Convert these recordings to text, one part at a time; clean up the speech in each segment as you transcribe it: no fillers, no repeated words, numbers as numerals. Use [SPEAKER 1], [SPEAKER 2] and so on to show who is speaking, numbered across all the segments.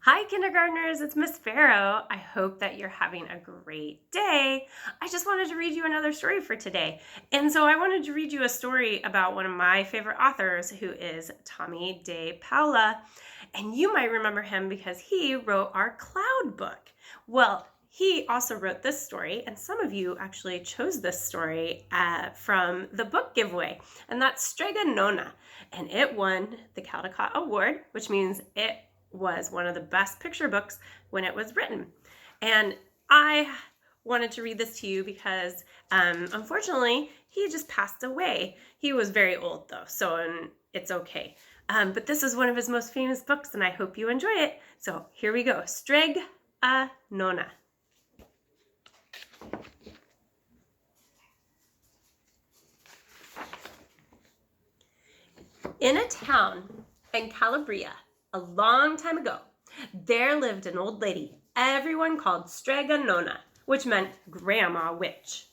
[SPEAKER 1] Hi, kindergartners, it's Miss Ferro. I hope that you're having a great day. I just wanted to read you another story for today. And so I wanted to read you a story about one of my favorite authors, who is Tommy de Paula. And you might remember him because he wrote our Cloud book. Well, he also wrote this story, and some of you actually chose this story from the book giveaway, and that's Strega Nona. And it won the Caldecott Award, which means it was one of the best picture books when it was written. And I wanted to read this to you because unfortunately he just passed away. He was very old though, so it's okay. But this is one of his most famous books, and I hope you enjoy it. So here we go. Strega Nona. In a town in Calabria, a long time ago, there lived an old lady everyone called Strega Nona, which meant Grandma Witch.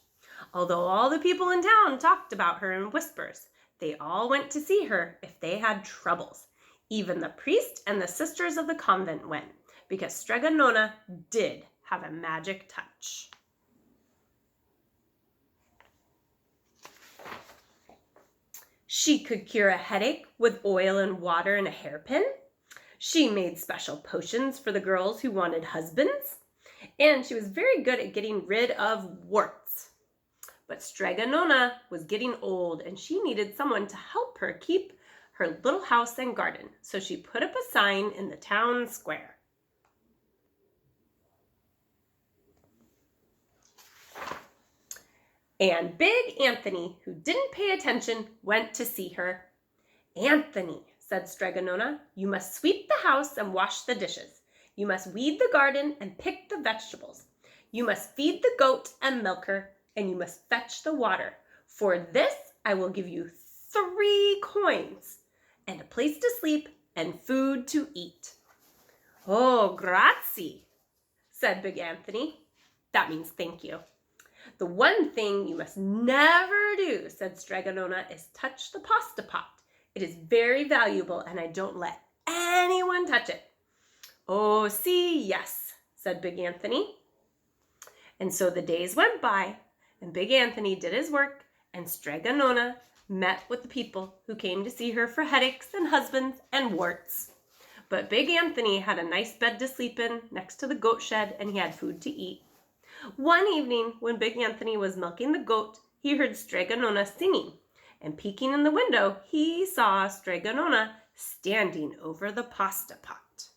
[SPEAKER 1] Although all the people in town talked about her in whispers, they all went to see her if they had troubles. Even the priest and the sisters of the convent went, because Strega Nona did have a magic touch. She could cure a headache with oil and water and a hairpin. She made special potions for the girls who wanted husbands. And she was very good at getting rid of warts. But Strega Nona was getting old, and she needed someone to help her keep her little house and garden. So she put up a sign in the town square. And Big Anthony, who didn't pay attention, went to see her. "Anthony," said Strega Nona, "you must sweep the house and wash the dishes. You must weed the garden and pick the vegetables. You must feed the goat and milk her, and you must fetch the water. For this I will give you 3 coins, and a place to sleep and food to eat." "Oh, grazie," said Big Anthony. That means thank you. "The one thing you must never do," said Strega Nona, "is touch the pasta pot. It is very valuable, and I don't let anyone touch it." "Oh, see, yes," said Big Anthony. And so the days went by, and Big Anthony did his work, and Strega Nona met with the people who came to see her for headaches and husbands and warts. But Big Anthony had a nice bed to sleep in next to the goat shed, and he had food to eat. One evening, when Big Anthony was milking the goat, he heard Strega Nona singing, and peeking in the window, he saw Strega Nona standing over the pasta pot.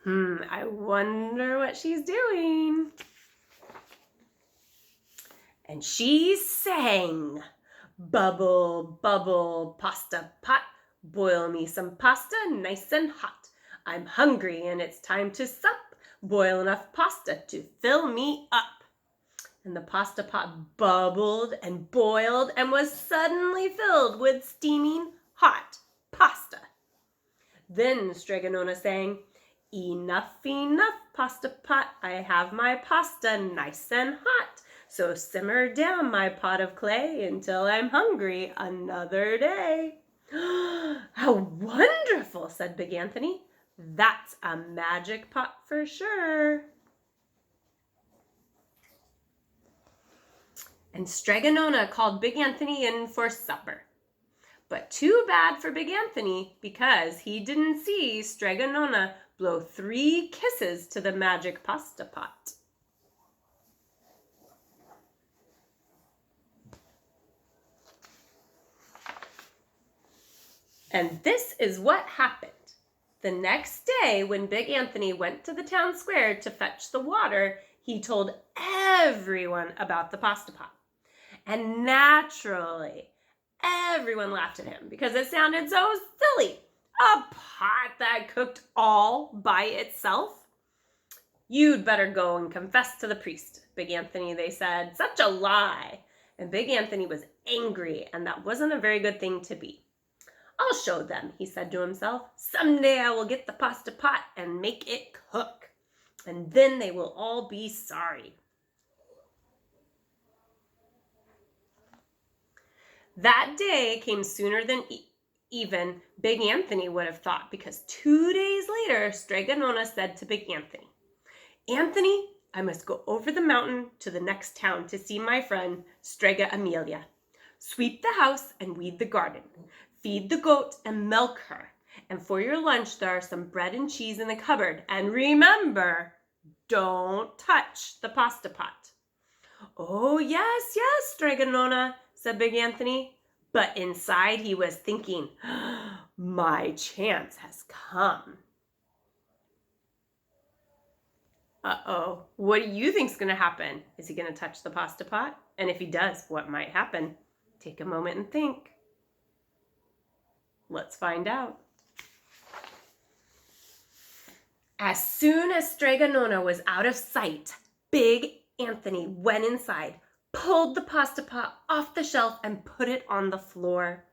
[SPEAKER 1] I wonder what she's doing. And she sang, "Bubble, bubble, pasta pot, boil me some pasta nice and hot. I'm hungry and it's time to sup. Boil enough pasta to fill me up." And the pasta pot bubbled and boiled and was suddenly filled with steaming hot pasta. Then Strega Nona sang, "Enough, enough, pasta pot. I have my pasta nice and hot. So simmer down my pot of clay until I'm hungry another day." "How wonderful," said Big Anthony. "That's a magic pot for sure." And Strega Nona called Big Anthony in for supper. But too bad for Big Anthony, because he didn't see Strega Nona blow 3 kisses to the magic pasta pot. And this is what happened. The next day, when Big Anthony went to the town square to fetch the water, he told everyone about the pasta pot. And naturally, everyone laughed at him because it sounded so silly. A pot that cooked all by itself? "You'd better go and confess to the priest, Big Anthony," they said. "Such a lie." And Big Anthony was angry, and that wasn't a very good thing to be. "I'll show them," he said to himself. "Someday I will get the pasta pot and make it cook, and then they will all be sorry." That day came sooner than even Big Anthony would have thought, because 2 days later, Strega Nona said to Big Anthony, "Anthony, I must go over the mountain to the next town to see my friend Strega Amelia. Sweep the house and weed the garden. Feed the goat and milk her. And for your lunch, there are some bread and cheese in the cupboard. And remember, don't touch the pasta pot." "Oh, yes, Strega Nona," said Big Anthony. But inside he was thinking, "My chance has come." Uh-oh, what do you think's going to happen? Is he going to touch the pasta pot? And if he does, what might happen? Take a moment and think. Let's find out. As soon as Strega Nona was out of sight, Big Anthony went inside, pulled the pasta pot off the shelf, and put it on the floor.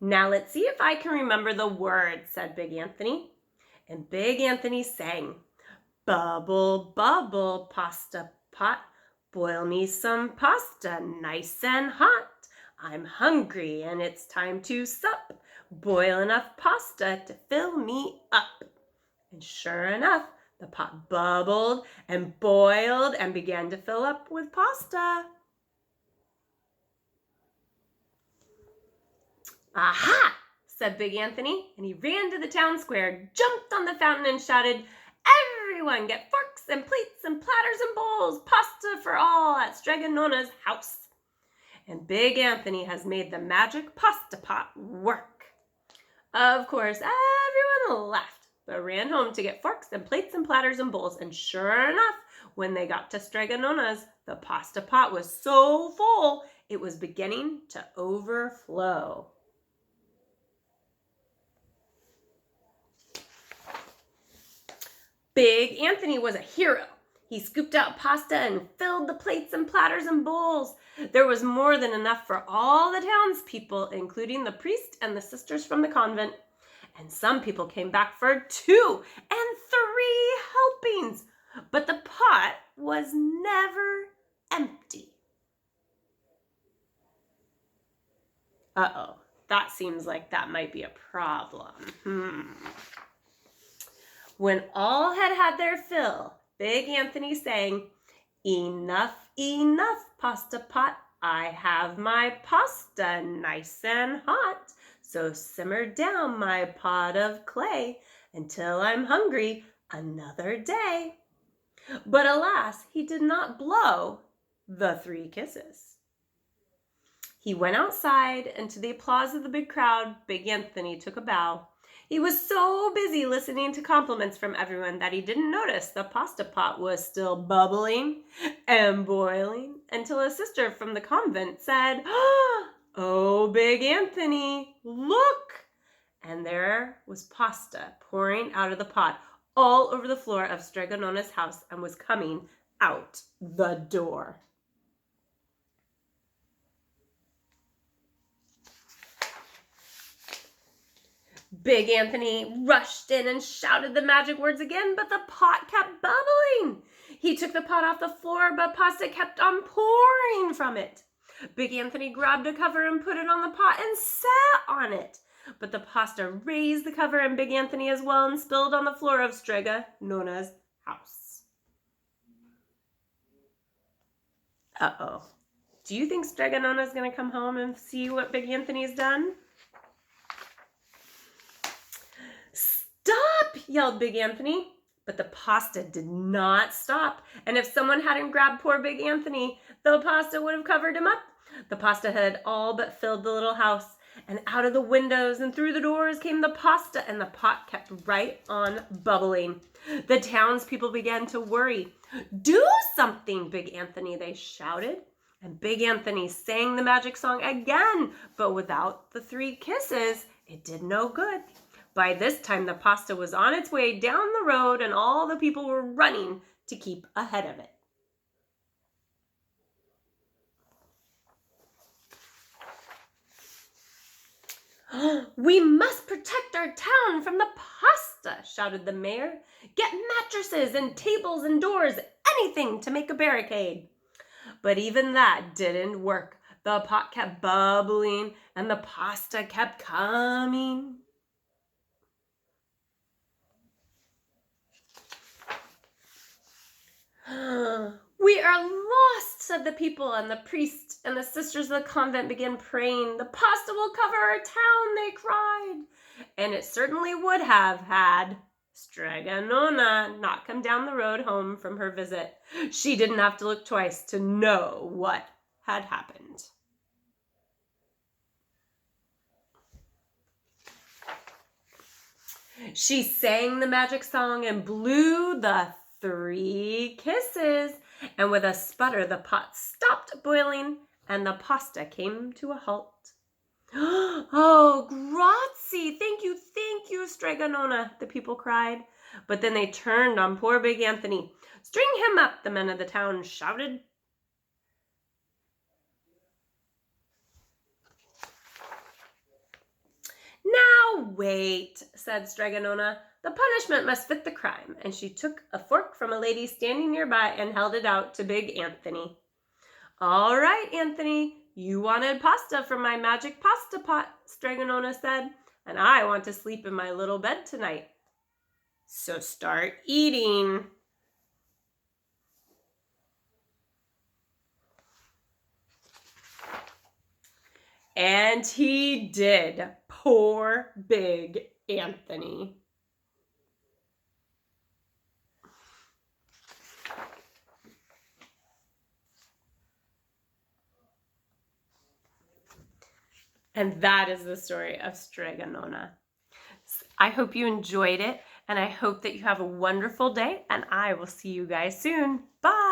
[SPEAKER 1] "Now let's see if I can remember the words," said Big Anthony. And Big Anthony sang, "Bubble, bubble, pasta pot, boil me some pasta nice and hot. I'm hungry and it's time to sup. Boil enough pasta to fill me up." And sure enough, the pot bubbled and boiled and began to fill up with pasta. "Aha!" said Big Anthony, and he ran to the town square, jumped on the fountain, and shouted, "Everyone get forks and plates and platters and bowls, pasta for all at Strega Nona's house." And Big Anthony has made the magic pasta pot work. Of course, everyone laughed, but ran home to get forks and plates and platters and bowls. And sure enough, when they got to Strega Nona's, the pasta pot was so full, it was beginning to overflow. Big Anthony was a hero. He scooped out pasta and filled the plates and platters and bowls. There was more than enough for all the townspeople, including the priest and the sisters from the convent. And some people came back for 2 and 3 helpings. But the pot was never empty. Uh-oh, that seems like that might be a problem. When all had had their fill, Big Anthony sang, "Enough, enough, pasta pot. I have my pasta nice and hot. So simmer down my pot of clay until I'm hungry another day." But alas, he did not blow the 3 kisses. He went outside, and to the applause of the big crowd, Big Anthony took a bow. He was so busy listening to compliments from everyone that he didn't notice the pasta pot was still bubbling and boiling until a sister from the convent said, "Oh, Big Anthony, look!" And there was pasta pouring out of the pot all over the floor of Strega Nona's house and was coming out the door. Big Anthony rushed in and shouted the magic words again, but the pot kept bubbling. He took the pot off the floor, but pasta kept on pouring from it. Big Anthony grabbed a cover and put it on the pot and sat on it. But the pasta raised the cover and Big Anthony as well and spilled on the floor of Strega Nona's house. Uh-oh. Do you think Strega Nona's going to come home and see what Big Anthony's done? "Stop!" yelled Big Anthony. But the pasta did not stop. And if someone hadn't grabbed poor Big Anthony, the pasta would have covered him up. The pasta had all but filled the little house. And out of the windows and through the doors came the pasta, and the pot kept right on bubbling. The townspeople began to worry. "Do something, Big Anthony," they shouted. And Big Anthony sang the magic song again, but without the 3 kisses, it did no good. By this time, the pasta was on its way down the road, and all the people were running to keep ahead of it. "We must protect our town from the pasta," shouted the mayor. "Get mattresses and tables and doors, anything to make a barricade." But even that didn't work. The pot kept bubbling and the pasta kept coming. We are lost, said the people, and the priest and the sisters of the convent began praying. The pasta will cover our town, they cried. And it certainly would have had Strega Nona not come down the road home from her visit. She didn't have to look twice to know what had happened. She sang the magic song and blew the 3 kisses, and with a sputter the pot stopped boiling and the pasta came to a halt. Oh, grazie! Thank you, Strega Nona, the people cried. But then they turned on poor big Anthony. String him up, the men of the town shouted. Now wait, said Strega Nona. The punishment must fit the crime, and she took a fork from a lady standing nearby and held it out to big Anthony. All right, Anthony, you wanted pasta from my magic pasta pot, Strega Nona said, and I want to sleep in my little bed tonight. So start eating. And he did. Poor big Anthony. And that is the story of Strega Nona. I hope you enjoyed it, and I hope that you have a wonderful day, and I will see you guys soon. Bye!